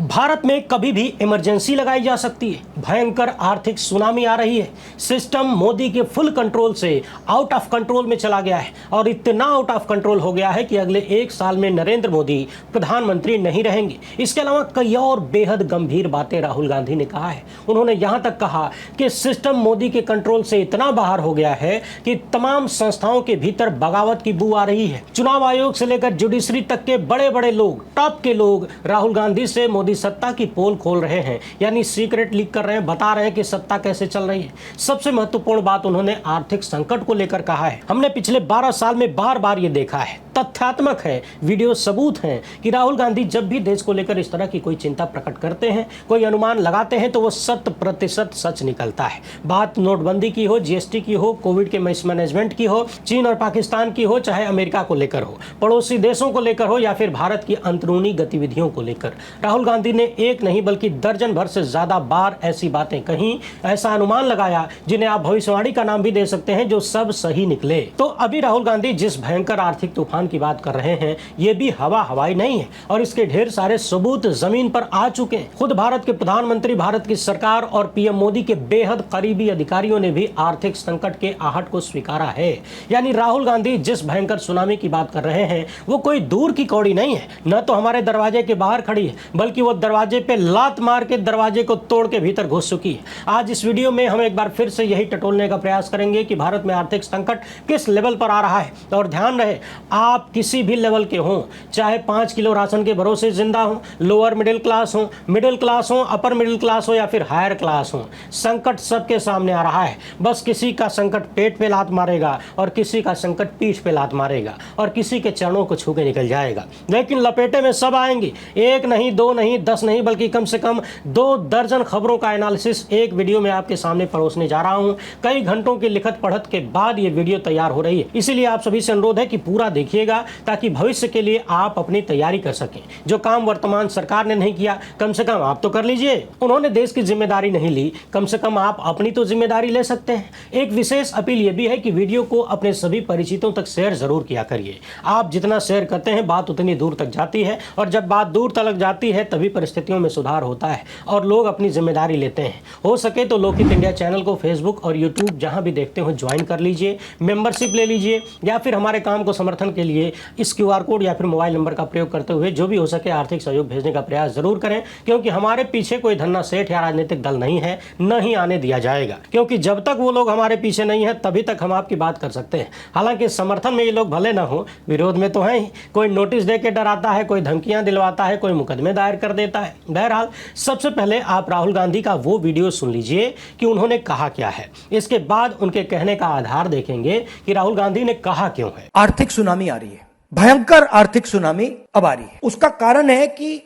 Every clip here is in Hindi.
भारत में कभी भी इमरजेंसी लगाई जा सकती है। भयंकर आर्थिक सुनामी आ रही है। सिस्टम मोदी के फुल कंट्रोल से आउट ऑफ कंट्रोल में चला गया है और इतना आउट ऑफ कंट्रोल हो गया है कि अगले 1 साल में नरेंद्र मोदी प्रधानमंत्री नहीं रहेंगे। इसके अलावा कई और बेहद गंभीर बातें राहुल गांधी ने कहा है। उन्होंने यहां तक कहा कि सिस्टम मोदी के कंट्रोल से इतना बाहर हो गया है कि तमाम संस्थाओं के भीतर बगावत की बू आ रही है। चुनाव आयोग से लेकर जुडिशरी तक के बड़े बड़े लोग, टॉप के लोग राहुल गांधी से मोदी सत्ता की पोल खोल रहे हैं, यानी सीक्रेट लीक कर रहे हैं, बता रहे हैं कि सत्ता कैसे चल रही है। सबसे महत्वपूर्ण बात उन्होंने आर्थिक संकट को लेकर कहा है। हमने पिछले 12 साल में बार बार ये देखा है, तथ्यात्मक है, वीडियो सबूत हैं कि राहुल गांधी जब भी देश को लेकर इस तरह की कोई चिंता प्रकट करते हैं, कोई अनुमान लगाते हैं तो वो 100% सच निकलता है। बात नोटबंदी की हो, जीएसटी की हो, कोविड के मिसमैनेजमेंट की हो, चीन और पाकिस्तान की हो, चाहे अमेरिका को लेकर हो, पड़ोसी देशों को लेकर हो या फिर भारत की अंदरूनी गतिविधियों को लेकर, राहुल गांधी ने एक नहीं बल्कि दर्जन भर से ज्यादा बार ऐसी बातें कही, ऐसा अनुमान लगाया जिन्हें आप भविष्यवाणी का नाम भी दे सकते हैं, जो सब सही निकले। तो अभी राहुल गांधी जिस भयंकर आर्थिक तूफान की बात कर रहे हैं, ये भी हवाई नहीं है और इसके ढेर सारे सबूत जमीन पर आ चुके हैं। खुद भारत के प्रधानमंत्री, भारत की सरकार और पीएम मोदी के बेहद करीबी अधिकारियों ने भी आर्थिक संकट के आहट को स्वीकारा है। यानी राहुल गांधी जिस भयंकर सुनामी की बात कर रहे हैं वो कोई दूर की कौड़ी नहीं है, न तो हमारे दरवाजे के बाहर खड़ी है, बल्कि वो दरवाजे पे लात मार के दरवाजे को तोड़ के भीतर घुस चुकी है। आज इस वीडियो में हम एक बार फिर से यही टटोलने का प्रयास करेंगे कि भारत में आर्थिक संकट किस लेवल पर आ रहा है। और ध्यान रहे, आप किसी भी लेवल के हों, चाहे 5 किलो राशन के भरोसे जिंदा हो, लोअर मिडिल क्लास हो, अपर मिडिल क्लास हो या फिर हायर क्लास हो, संकट सबके सामने आ रहा है। बस किसी का संकट पेट पे लात मारेगा और किसी का संकट पीठ पे लात मारेगा और किसी के चरणों को छू के निकल जाएगा, लेकिन लपेटे में सब आएंगी। 1 नहीं, 2 नहीं, 10 नहीं, बल्कि कम से कम 2 दर्जन खबरों का एनालिसिस एक वीडियो में आपके सामने परोसने जा रहा हूं। कई घंटों की लिखत पढ़त के बाद ये वीडियो तैयार हो रही है, इसीलिए आप सभी से अनुरोध है कि पूरा देखिएगा ताकि भविष्य के लिए आप अपनी तैयारी कर सकें। जो काम वर्तमान सरकार ने नहीं किया, कम से कम आप तो कर लीजिए। उन्होंने देश की जिम्मेदारी नहीं ली, कम से कम आप अपनी तो जिम्मेदारी ले सकते हैं। एक विशेष अपील यह भी है कि वीडियो को अपने सभी परिचितों तक शेयर जरूर किया करिए। आप जितना शेयर करते हैं बात उतनी दूर तक जाती है और जब बात दूर तक जाती है तभी परिस्थितियों में सुधार होता है और लोग अपनी जिम्मेदारी लेते हैं। हो सके तो लोकहित इंडिया चैनल को फेसबुक और यूट्यूब जहां भी देखते हो ज्वाइन कर लीजिए, मेंबरशिप ले लीजिए या फिर हमारे काम को समर्थन के लिए इस QR कोड या फिर मोबाइल नंबर का प्रयोग करते हुए जो भी हो सके आर्थिक सहयोग भेजने का प्रयास जरूर करें, क्योंकि हमारे पीछे कोई धन्ना सेठ या राजनीतिक दल नहीं है, न ही आने दिया जाएगा। क्योंकि जब तक वो लोग हमारे पीछे नहीं है तभी तक हम आपकी बात कर सकते हैं। हालांकि समर्थन में ये लोग भले ना हो, विरोध में तो है ही। कोई नोटिस दे के डराता है, कोई धमकियां दिलवाता है, कोई मुकदमे दायर कर देता है। बहरहाल सबसे पहले आप राहुल गांधी का वो वीडियो सुन लीजिए कि उन्होंने कहा क्या है। इसके बाद उनके कहने का आधार देखेंगे कि राहुल गांधी ने कहा क्यों है। आर्थिक सुनामी आ रही है, भयंकर आर्थिक सुनामी अब आ रही है। उसका कारण है कि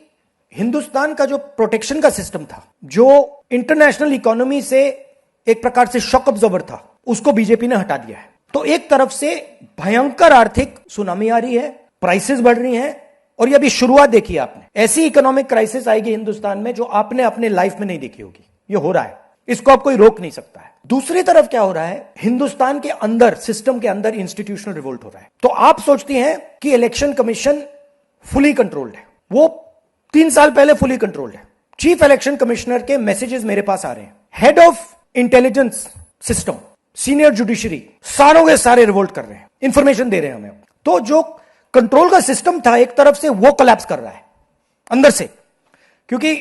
हिंदुस्तान का जो प्रोटेक्शन का सिस्टम था, जो इंटरनेशनल इकोनॉमी से एक प्रकार से शॉक अब्जॉर्बर था, उसको बीजेपी ने हटा दिया है। तो एक तरफ से भयंकर आर्थिक सुनामी आ रही है, प्राइसेस बढ़ रही हैं और ये अभी शुरुआत देखी आपने। ऐसी इकोनॉमिक क्राइसिस आएगी हिंदुस्तान में जो आपने अपने लाइफ में नहीं देखी होगी। ये हो रहा है, इसको आप कोई रोक नहीं सकता है। दूसरी तरफ क्या हो रहा है, हिंदुस्तान के अंदर, सिस्टम के अंदर इंस्टीट्यूशनल रिवोल्ट हो रहा है। तो आप सोचती हैं कि इलेक्शन कमीशन फुली कंट्रोल्ड है, वो 3 साल पहले फुली कंट्रोल्ड है। चीफ इलेक्शन कमिश्नर के मैसेजेस मेरे पास आ रहे हैं, head of intelligence system, senior judiciary, सारों के सारे रिवोल्ट कर रहे हैं, इंफॉर्मेशन दे रहे हैं हमें। तो जो कंट्रोल का सिस्टम था एक तरफ से वो कोलैप्स कर रहा है अंदर से, क्योंकि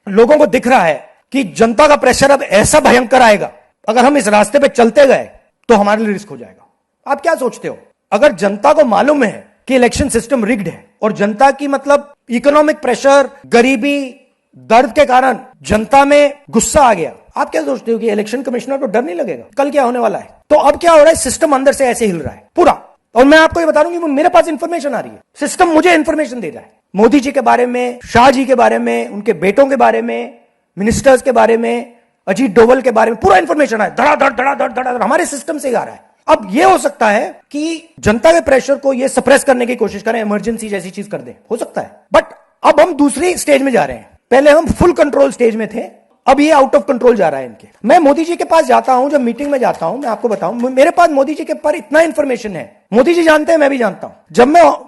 लोगों को दिख रहा है कि जनता का प्रेशर अब ऐसा भयंकर आएगा, अगर हम इस रास्ते पे चलते गए तो हमारे लिए रिस्क हो जाएगा। आप क्या सोचते हो, अगर जनता को मालूम है कि इलेक्शन सिस्टम रिग्ड है और जनता की मतलब इकोनॉमिक प्रेशर, गरीबी, दर्द के कारण जनता में गुस्सा आ गया, आप क्या सोचते हो कि इलेक्शन कमिश्नर को डर नहीं लगेगा कल क्या होने वाला है? तो अब क्या हो रहा है, सिस्टम अंदर से ऐसे हिल रहा है पूरा। और मैं आपको ये बता दूं कि मेरे पास इंफॉर्मेशन आ रही है, सिस्टम मुझे इंफॉर्मेशन दे रहा है, मोदी जी के बारे में, शाह जी के बारे में, उनके बेटों के बारे में, मिनिस्टर्स के बारे में, अजीत डोवल के बारे में पूरा इंफॉर्मेशन है, धड़ाधड़ हमारे सिस्टम से आ रहा है। अब यह हो सकता है कि जनता के प्रेशर को यह सप्रेस करने की कोशिश करें, इमरजेंसी जैसी चीज कर दें, हो सकता है। बट अब हम दूसरी स्टेज में जा रहे हैं। पहले हम फुल कंट्रोल स्टेज में थे, अब ये आउट ऑफ कंट्रोल जा रहा है इनके। मैं मोदी जी के पास जाता हूं, जब मीटिंग में जाता हूं, मैं आपको बताऊं, मेरे पास मोदी जी के पर इतना इंफॉर्मेशन है, मोदी जी जानते हैं, मैं भी जानता हूं।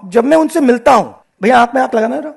जब मैं उनसे मिलता हूं, भैया आंख में आंख लगाना रहा,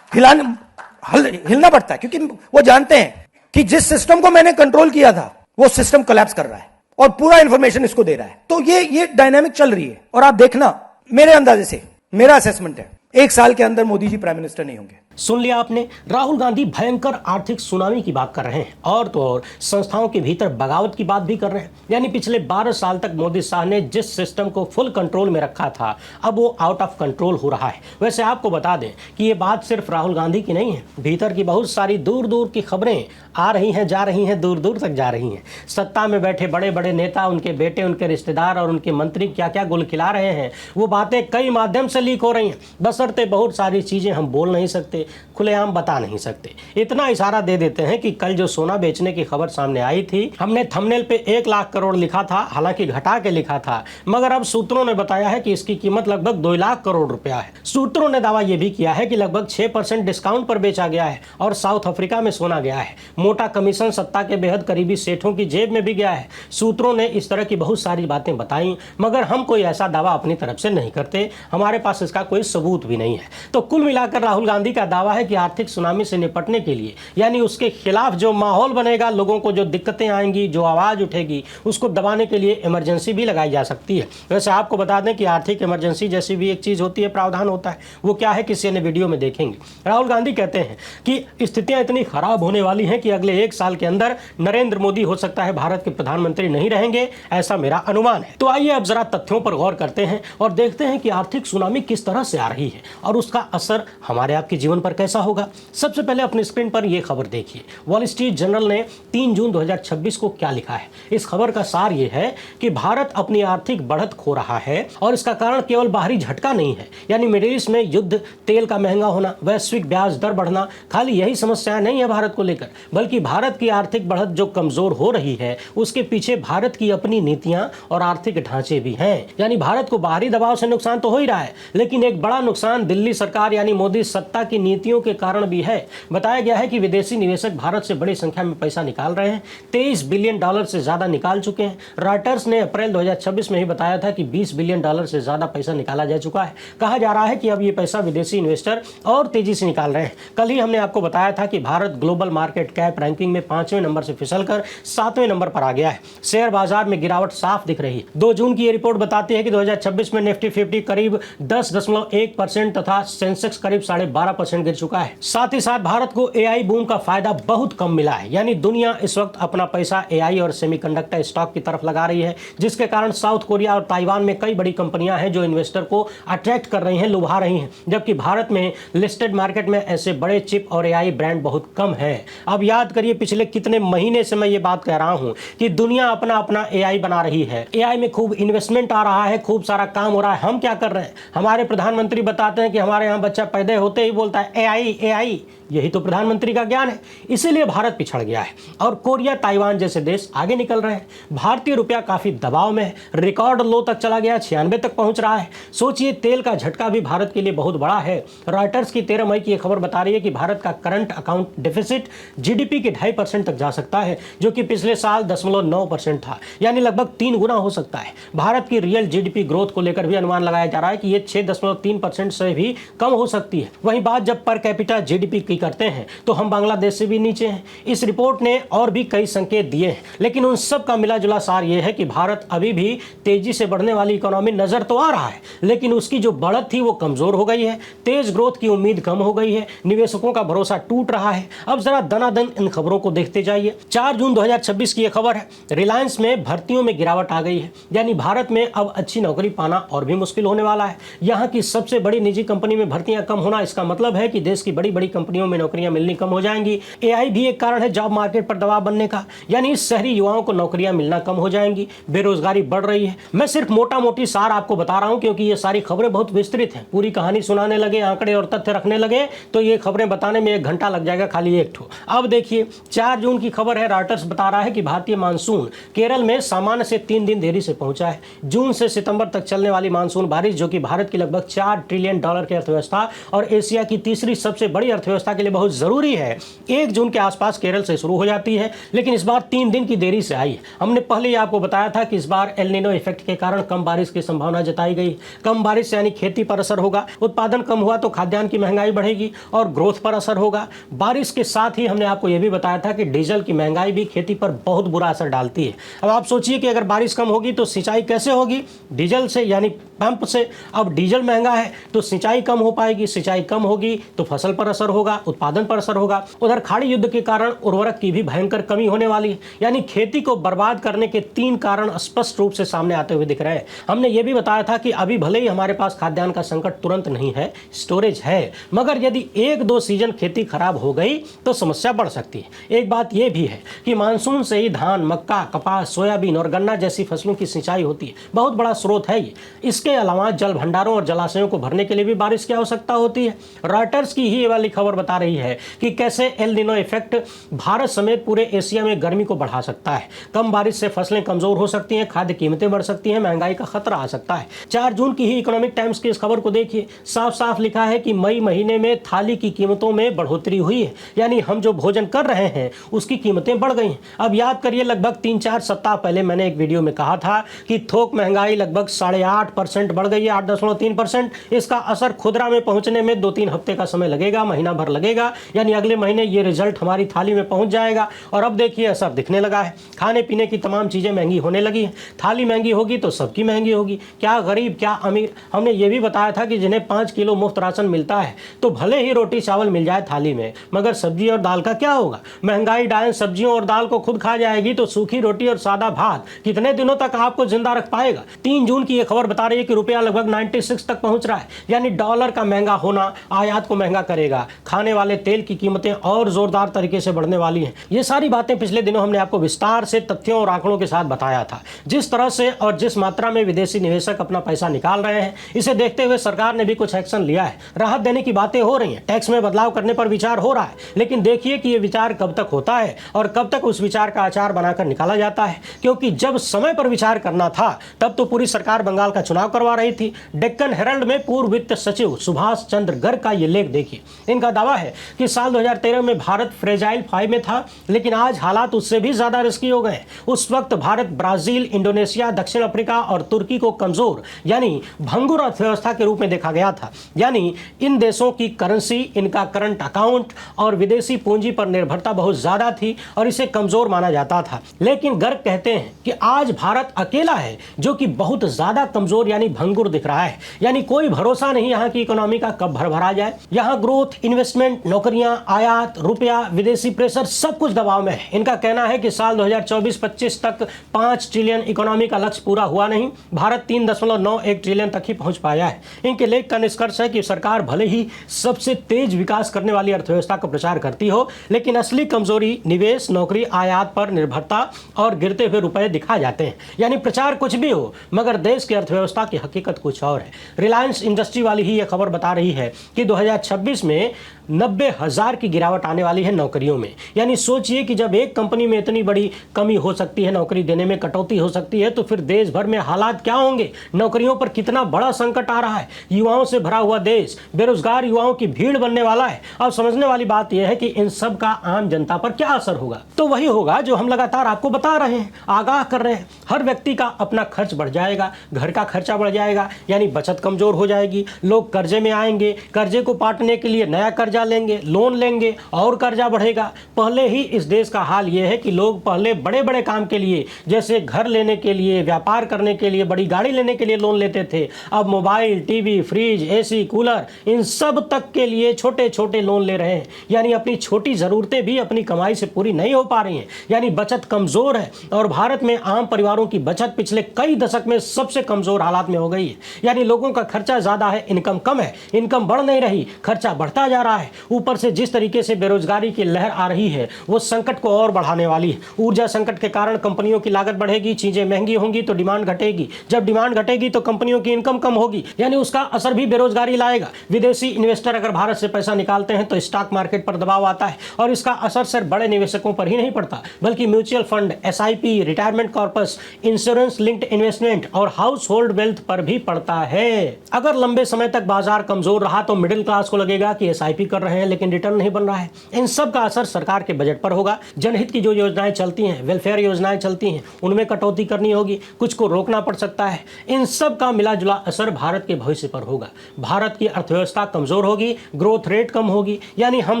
हिलना पड़ता है, क्योंकि वो जानते हैं कि जिस सिस्टम को मैंने कंट्रोल किया था वो सिस्टम कोलैप्स कर रहा है और पूरा इंफॉर्मेशन इसको दे रहा है। तो ये डायनामिक चल रही है। और आप देखना, मेरे अंदाजे से, मेरा असेसमेंट है, 1 साल के अंदर मोदी जी प्राइम मिनिस्टर नहीं होंगे। सुन लिया आपने, राहुल गांधी भयंकर आर्थिक सुनामी की बात कर रहे हैं और तो और संस्थाओं के भीतर बगावत की बात भी कर रहे हैं। यानी पिछले 12 साल तक मोदी शाह ने जिस सिस्टम को फुल कंट्रोल में रखा था, अब वो आउट ऑफ कंट्रोल हो रहा है। वैसे आपको बता दें कि ये बात सिर्फ राहुल गांधी की नहीं है, भीतर की बहुत सारी दूर दूर की खबरें आ रही हैं, जा रही हैं, दूर दूर तक जा रही हैं। सत्ता में बैठे बड़े बड़े नेता, उनके बेटे, उनके रिश्तेदार और उनके मंत्री क्या क्या गुल खिला रहे हैं, वो बातें कई माध्यम से लीक हो रही हैं। बशर्ते बहुत सारी चीजें हम बोल नहीं सकते, खुलेआम बता नहीं सकते। इतना इशारा दे देते हैं कि कल जो सोना बेचने की खबर सामने आई थी, हमने थंबनेल पे 1 लाख करोड़ लिखा था, हालांकि घटा के लिखा था, मगर अब सूत्रों ने बताया है कि इसकी कीमत लगभग 2 लाख करोड़ रुपया है। सूत्रों ने दावा यह भी किया है कि लगभग 6% डिस्काउंट पर बेचा गया है और साउथ अफ्रीका में सोना गया है। मोटा कमीशन सत्ता के बेहद करीबी सेठों की जेब में भी गया है। सूत्रों ने इस तरह की बहुत सारी बातें बताई, मगर हम कोई ऐसा दावा अपनी तरफ से नहीं करते, हमारे पास इसका कोई सबूत भी नहीं है। तो कुल मिलाकर राहुल गांधी का दावा है कि आर्थिक सुनामी से निपटने के लिए, यानी उसके खिलाफ जो माहौल बनेगा, लोगों को जो दिक्कतें आएंगी, जो आवाज उठेगी, उसको दबाने के लिए इमरजेंसी भी लगाई जा सकती है। वैसे आपको बता दें कि आर्थिक इमरजेंसी जैसी भी एक चीज होती है, प्रावधान होता है, वो क्या है किसी अन्य वीडियो में देखेंगे। राहुल गांधी कहते हैं कि स्थितियां इतनी खराब होने वाली हैं कि अगले 1 साल के अंदर नरेंद्र मोदी हो सकता है भारत के प्रधानमंत्री नहीं रहेंगे, ऐसा मेरा अनुमान है। तो आइए अब जरा तथ्यों पर गौर करते हैं और देखते हैं कि आर्थिक सुनामी किस तरह से आ रही है और उसका असर हमारे आपके जीवन पर कैसा होगा। सबसे पहले अपनी स्क्रीन पर यह खबर देखिए। वॉल स्ट्रीट जर्नल ने 3 जून 2026 को क्या लिखा है। इस खबर का सार यह है कि भारत अपनी आर्थिक बढ़त खो रहा है और इसका कारण केवल बाहरी झटका नहीं है, यानी मिडिल ईस्ट में युद्ध, तेल का महंगा होना, वैश्विक ब्याज दर बढ़ना, खाली यही समस्याएं नहीं है भारत को लेकर, बल्कि भारत की आर्थिक बढ़त जो कमजोर हो रही है उसके पीछे भारत की अपनी नीतियां और आर्थिक ढांचे भी हैं। यानी भारत को बाहरी दबाव से नुकसान तो हो ही रहा है, लेकिन एक बड़ा नुकसान दिल्ली सरकार यानी मोदी सत्ता की नीतियों के कारण भी है। बताया गया है कि विदेशी निवेशक भारत से बड़ी संख्या में पैसा निकाल रहे हैं, $23 बिलियन से ज्यादा निकाल चुके हैं। रॉयटर्स ने अप्रैल 2026 में ही बताया था कि $20 बिलियन से ज्यादा पैसा निकाला जा चुका है। कहा जा रहा है कि अब ये पैसा विदेशी इन्वेस्टर और तेजी से निकाल रहे हैं। कल ही हमने आपको बताया था कि Bharat global market cap ranking में 5वें नंबर से फिसलकर 7वें नंबर पर आ गया है। शेयर बाजार में गिरावट साफ दिख रही है। 2 जून की ये रिपोर्ट बताती है कि 2026 में निफ्टी 50 करीब 10.1% तथा सेंसेक्स करीब 12.5% गिर चुका है। साथ ही साथ भारत को एआई बूम का फायदा बहुत कम मिला है, यानी दुनिया इस वक्त अपना पैसा एआई और सेमीकंडक्टर स्टॉक की तरफ लगा रही है, जिसके कारण साउथ कोरिया और ताइवान में कई बड़ी कंपनियां हैं जो इन्वेस्टर को अट्रैक्ट कर रही हैं, लुभा रही हैं, जबकि भारत में लिस्टेड मार्केट में ऐसे बड़े चिप और एआई ब्रांड बहुत कम है। अब याद करिए पिछले कितने महीने से मैं ये बात कह रहा हूं कि दुनिया अपना अपना एआई बना रही है, एआई में खूब इन्वेस्टमेंट आ रहा है, खूब सारा काम हो रहा है। हम क्या कर रहे हैं? हमारे प्रधानमंत्री बताते हैं कि हमारे यहाँ बच्चा पैदा होते ही बोलता है एआई एआई, यही तो प्रधानमंत्री का ज्ञान है। इसीलिए भारत पिछड़ गया है और कोरिया, ताइवान जैसे देश आगे निकल रहे हैं। भारतीय रुपया काफी दबाव में है, रिकॉर्ड लो तक चला गया, 96 तक पहुंच रहा है। सोचिए, तेल का झटका भी भारत के लिए बहुत बड़ा है। रॉयटर्स की 13 मई की यह खबर बता रही है कि भारत का करंट अकाउंट डेफिसिट जीडीपी के 2.5% तक जा सकता है, जो कि पिछले साल 0.9% था, यानी लगभग 3 गुना हो सकता है। भारत की रियल जीडीपी ग्रोथ को लेकर भी अनुमान लगाया जा रहा है कि यह 6.3% से भी कम हो सकती है। वहीं बात जब पर कैपिटा जीडीपी की करते हैं तो हम बांग्लादेश से भी नीचे हैं। इस रिपोर्ट ने और भी कई संकेत दिए हैं, लेकिन उन सब का मिला जुला सार यह है कि भारत अभी भी तेजी से बढ़ने वाली इकोनॉमी नजर तो आ रहा है, लेकिन उसकी जो बढ़त थी वो कमजोर हो गई है। तेज ग्रोथ की उम्मीद कम हो गई है, निवेशकों का भरोसा टूट रहा है। अब जरा दनादन इन खबरों को देखते जाइए। 4 जून 2026 की यह खबर है, रिलायंस में भर्तियों में गिरावट आ गई है, यानी भारत में अब अच्छी नौकरी पाना और भी मुश्किल होने वाला है। यहाँ की सबसे बड़ी निजी कंपनी में भर्तियां कम होना, इसका मतलब है कि देश की बड़ी बड़ी कंपनियों में नौकरियां मिलनी कम हो जाएंगी। एआई भी एक कारण है जॉब मार्केट पर दबाव बनने का, यानी शहरी युवाओं को नौकरियां मिलना कम हो जाएंगी, बेरोजगारी बढ़ रही है। मैं सिर्फ मोटा मोटी सार आपको बता रहा हूं, क्योंकि ये सारी खबरें बहुत विस्तृत हैं। पूरी कहानी सुनाने लगे, आंकड़े और तथ्य रखने लगे तो ये खबरें बताने में 1 घंटा लग जाएगा, खाली एक ठो। अब देखिए, 4 जून की खबर है, रॉयटर्स बता रहा है कि भारतीय मानसून केरल में सामान्य से 3 दिन देरी से पहुंचा है। जून से सितंबर तक चलने वाली मानसून बारिश, जो कि भारत की लगभग $4 ट्रिलियन की अर्थव्यवस्था और एशिया की तीसरी सबसे बड़ी अर्थव्यवस्था के लिए बहुत जरूरी है, 1 जून के आसपास केरल से शुरू हो जाती है, लेकिन इस बार 3 दिन की देरी से आई है। हमने पहले ही आपको बताया था कि इस बार एल नीनो इफेक्ट के कारण कम बारिश की संभावना जताई गई। कम बारिश यानी खेती पर असर होगा, उत्पादन कम हुआ तो खाद्यान्न की महंगाई बढ़ेगी और ग्रोथ पर असर होगा। बारिश के साथ ही हमने आपको यह भी बताया था कि डीजल की महंगाई भी खेती पर बहुत बुरा असर डालती है। अब आप सोचिए कि अगर बारिश कम होगी तो सिंचाई कैसे होगी? डीजल से, यानी पंप से। अब डीजल महंगा है तो सिंचाई कम हो पाएगी, सिंचाई कम होगी तो फसल पर असर होगा, उत्पादन पर असर होगा। उधर खाड़ी युद्ध के कारण उर्वरक की भी भयंकर कमी होने वाली है। यानी खेती को बर्बाद करने के 3 कारण स्पष्ट रूप से सामने आते हुए दिख रहे हैं। हमने ये भी बताया था कि अभी भले ही हमारे पास खाद्यान्न का संकट तुरंत नहीं है, स्टोरेज है, मगर यदि 1-2 सीजन खेती खराब हो गई तो समस्या बढ़ सकती है। एक बात यह भी है कि मानसून से ही धान, मक्का, कपास, सोयाबीन और गन्ना जैसी फसलों की सिंचाई होती है, बहुत बड़ा स्रोत है ये। इसके अलावा जल भंडारों और जलाशयों को भरने के लिए भी बारिश की आवश्यकता होती है। रॉयटर्स की ही ये वाली खबर बता रही है कि कैसे एल नीनो इफेक्ट भारत समेत पूरे एशिया में गर्मी को बढ़ा सकता है। कम बारिश से फसलें कमजोर हो सकती हैं, खाद्य कीमतें बढ़ सकती हैं, महंगाई का खतरा आ सकता है। 4 जून की ही इकोनॉमिक टाइम्स की इस खबर को देखिए, साफ साफ लिखा है कि मई महीने में थाली की कीमतों में बढ़ोतरी हुई है, यानी हम जो भोजन कर रहे हैं उसकी कीमतें बढ़ गई हैं। अब याद करिए, लगभग 3-4 सप्ताह पहले मैंने एक वीडियो में कहा था कि थोक महंगाई लगभग 8.5% बढ़ गई है, 8.3%। इसका असर खुदरा में पहुंचने में 2-3 हफ्ते का समय लगेगा, महीना भर लगेगा, यानी अगले महीने ये रिजल्ट हमारी थाली में पहुंच जाएगा। और अब देखिए असर दिखने लगा है, खाने पीने की तमाम चीजें महंगी होने लगी हैं। थाली महंगी होगी तो सबकी महंगी होगी, क्या गरीब क्या अमीर। हमने ये भी बताया था कि जिन्हें 5 किलो मुफ्त राशन मिलता है तो भले ही रोटी चावल मिल जाए थाली में, मगर सब्जी और दाल का क्या होगा? महंगाई डायन सब्जियों और दाल को खुद खा जाएगी तो सूखी रोटी और सादा भात कितने दिनों तक आपको जिंदा रख पाएगा? 3 जून की यह खबर बता रही है कि रुपया लगभग 96 तक पहुंच रहा है, यानी डॉलर का महंगा होना आयात को महंगा करेगा। खाने वाले तेल की कीमतें और जोरदार तरीके से बढ़ने वाली हैं। ये सारी बातें पिछले दिनों हमने आपको विस्तार से तथ्यों और आंकड़ों के साथ बताया था। जिस तरह से और जिस मात्रा में विदेशी निवेशक अपना पैसा निकाल रहे हैं, इसे देखते हुए सरकार ने भी कुछ एक्शन लिया है। राहत देने की बातें हो रही हैं, टैक्स में बदलाव करने पर विचार हो रहा है, लेकिन देखिए कि ये विचार कब तक होता है और कब तक उस विचार का अचार बनाकर निकाला जाता है। क्योंकि जब समय पर विचार करना था तब तो पूरी सरकार बंगाल का चुनाव करवा रही थी। डेक्कन हेरल्ड में पूर्व वित्त सचिव सुभाष चंद्र गर्ग का ये लेख देखिए। इनका दावा है कि साल 2013 में भारत फ्रेजाइल 5 में था, लेकिन आज हालात उससे भी ज्यादा रिस्की हो गए। उस वक्त भारत ब्राजील, इंडोनेशिया, दक्षिण अफ्रीका और तुर्की को कमजोर यानी भंगुर अर्थव्यवस्था के रूप में देखा गया था। यानी इन देशों की करेंसी, इनका करंट अकाउंट और विदेशी पूंजी पर निर्भरता बहुत ज्यादा थी और इसे कमजोर माना जाता था। लेकिन गर्ग कहते हैं कि आज भारत अकेला है जो कि बहुत ज्यादा कमजोर यानी भंगुर दिख रहा है। यानी कोई भरोसा नहीं यहाँ की इकोनॉमी का कब भरा जाए। यहाँ ग्रोथ, इन्वेस्टमेंट, नौकरियां, आयात, रुपया, विदेशी प्रेशर सब कुछ दबाव में है। इनका कहना है कि साल 2024-25 तक 5 ट्रिलियन इकोनॉमी का लक्ष्य पूरा हुआ नहीं, भारत 3.91 ट्रिलियन तक ही पहुंच पाया है। इनके लेख का निष्कर्ष है कि सरकार भले ही सबसे तेज विकास करने वाली अर्थव्यवस्था का प्रचार करती हो, लेकिन असली कमजोरी निवेश, नौकरी, आयात पर निर्भरता और गिरते हुए रुपए दिखा जाते हैं। यानी प्रचार कुछ भी हो, मगर देश की अर्थव्यवस्था की हकीकत कुछ और है। रिलायंस इंडस्ट्री वाली ही यह खबर बता रही है कि 2026 में 90,000 की गिरावट आने वाली है नौकरियों में। यानी सोचिए कि जब एक कंपनी में इतनी बड़ी कमी हो सकती है, नौकरी देने में कटौती हो सकती है, तो फिर देश भर में हालात क्या होंगे? नौकरियों पर कितना बड़ा संकट आ रहा है। युवाओं से भरा हुआ देश, बेरोजगार युवाओं की भीड़ बनने वाला है। अब समझने वाली बात यह है कि इन सब का आम जनता पर क्या असर होगा? तो वही होगा जो हम लगातार आपको बता रहे हैं, आगाह कर रहे हैं। हर व्यक्ति का अपना खर्च बढ़ जाएगा, घर का खर्चा बढ़ जाएगा, यानी बचत कमजोर हो जाएगी। लोग कर्जे में आएंगे, कर्जे को पाटने के लिए नया कर्जा लेंगे, लोन लेंगे और कर्जा बढ़ेगा। पहले ही इस देश का हाल यह है कि लोग पहले बड़े बड़े काम के लिए, जैसे घर लेने के लिए, व्यापार करने के लिए, बड़ी गाड़ी लेने के लिए लोन लेते थे। अब mobile, TV, fridge, AC, cooler, इन सब तक के लिए छोटे छोटे लोन ले रहे हैं। यानी अपनी छोटी जरूरतें भी अपनी कमाई से पूरी नहीं हो पा रही हैं। यानी बचत कमजोर है और भारत में आम परिवारों की बचत पिछले कई दशक में सबसे कमजोर हालात में हो गई है। यानी लोगों का खर्चा ज्यादा है, इनकम कम है, इनकम बढ़ नहीं रही, खर्चा बढ़ता जा रहा है। ऊपर से जिस तरीके से बेरोजगारी की लहर आ रही है वो संकट को और बढ़ाने वाली है। ऊर्जा संकट के कारण कंपनियों की लागत बढ़ेगी, चीजें महंगी होंगी तो डिमांड घटेगी। जब डिमांड घटेगी तो कंपनियों की इनकम कम होगी, यानी उसका असर भी बेरोजगारी लाएगा। विदेशी इन्वेस्टर अगर भारत से पैसा निकालते हैं तो स्टॉक मार्केट पर दबाव आता है और इसका असर सिर्फ बड़े निवेशकों पर ही नहीं पड़ता, बल्कि mutual fund, SIP, retirement corpus, insurance linked investment और हाउस होल्ड वेल्थ हेल्थ पर भी पड़ता है। अगर लंबे समय तक बाजार कमजोर रहा तो मिडिल क्लास को लगेगा कि एसआईपी कर रहे हैं लेकिन रिटर्न नहीं बन रहा है। इन सब का असर सरकार के बजट पर होगा। जनहित की जो योजनाएं चलती हैं, वेलफेयर योजनाएं चलती हैं, उनमें कटौती करनी होगी, कुछ को रोकना पड़ सकता है। इन सब का मिला जुला असर भारत के भविष्य पर होगा। भारत की अर्थव्यवस्था कमजोर होगी, ग्रोथ रेट कम होगी। यानी हम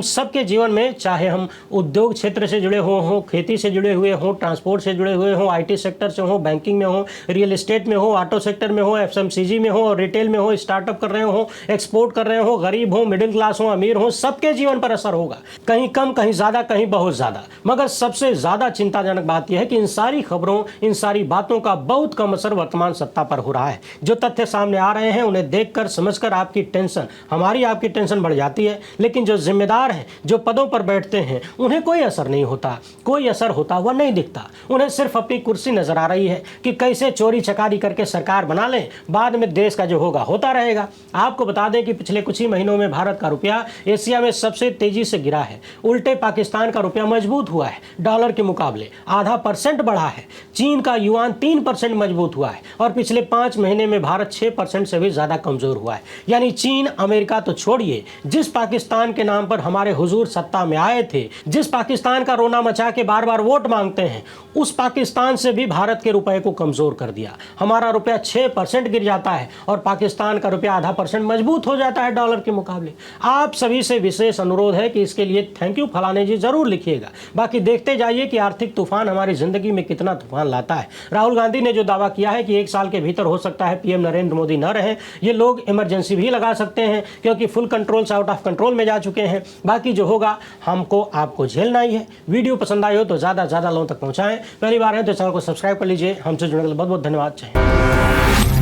सबके जीवन में, चाहे हम उद्योग क्षेत्र से जुड़े हों, खेती से जुड़े हुए हों, ट्रांसपोर्ट से जुड़े हुए हों, आईटी सेक्टर से हों, बैंकिंग में हो, रियल एस्टेट में हो, ऑटो सेक्टर में हो, एफएमसीजी में हो, रिटेल में हो, स्टार्टअप कर रहे हो, एक्सपोर्ट कर रहे हो, गरीब हो, मिडिल क्लास हो, अमीर हो, सबके जीवन पर असर होगा। कहीं कम, कहीं ज्यादा, कहीं बहुत ज्यादा। मगर सबसे ज्यादा चिंताजनक बात यह है कि इन सारी खबरों, इन सारी बातों का बहुत कम असर वर्तमान सत्ता पर हो रहा है। जो तथ्य सामने आ रहे हैं उन्हें देखकर, समझकर आपकी टेंशन, हमारी आपकी टेंशन बढ़ जाती है। लेकिन जो जिम्मेदार हैं, जो पदों पर बैठते हैं, उन्हें कोई असर नहीं होता, कोई असर होता हुआ नहीं दिखता। उन्हें सिर्फ अपनी कुर्सी नजर आ रही है कि कैसे चोरी चकारी करके सरकार बना लें, बाद में देश का जो होगा होता रहेगा। आपको बता दें कि पिछले कुछ ही महीनों में भारत का रुपया एशिया में सबसे तेजी से गिरा है। उल्टे पाकिस्तान का रुपया मजबूत हुआ है, डॉलर के मुकाबले 0.5% बढ़ा है। चीन का युआन 3% मजबूत हुआ है और पिछले 5 महीने में भारत 6% से भी ज्यादा कमजोर हुआ है। यानी चीन, अमेरिका तो छोड़िए, जिस पाकिस्तान के नाम पर हमारे हुजूर सत्ता में आए थे, जिस पाकिस्तान का रोना मचा के बार बार वोट मांगते हैं, उस पाकिस्तान से भी भारत के रुपए को कमजोर कर दिया। हमारा रुपया 6% गिर जाता है और पाकिस्तान का रुपया 0.5% मजबूत हो जाता है डॉलर के मुकाबले। आप सभी से विशेष अनुरोध है कि इसके लिए थैंक यू फलाने जी जरूर लिखिएगा। बाकी देखते जाइए कि आर्थिक तूफान हमारी जिंदगी में कितना तूफान लाता है। राहुल गांधी ने जो दावा किया है कि 1 साल के भीतर हो सकता है पीएम नरेंद्र मोदी न रहे, ये लोग इमरजेंसी भी लगा सकते हैं क्योंकि फुल कंट्रोल से आउट ऑफ कंट्रोल में जा चुके हैं। बाकी जो होगा हमको आपको झेलना ही है। वीडियो पसंद आई हो तो ज़्यादा से ज़्यादा लोगों तक पहुँचाएं। पहली बार है तो चैनल को सब्सक्राइब कर लीजिए। हमसे जुड़ने के लिए बहुत बहुत धन्यवाद। चाहिए।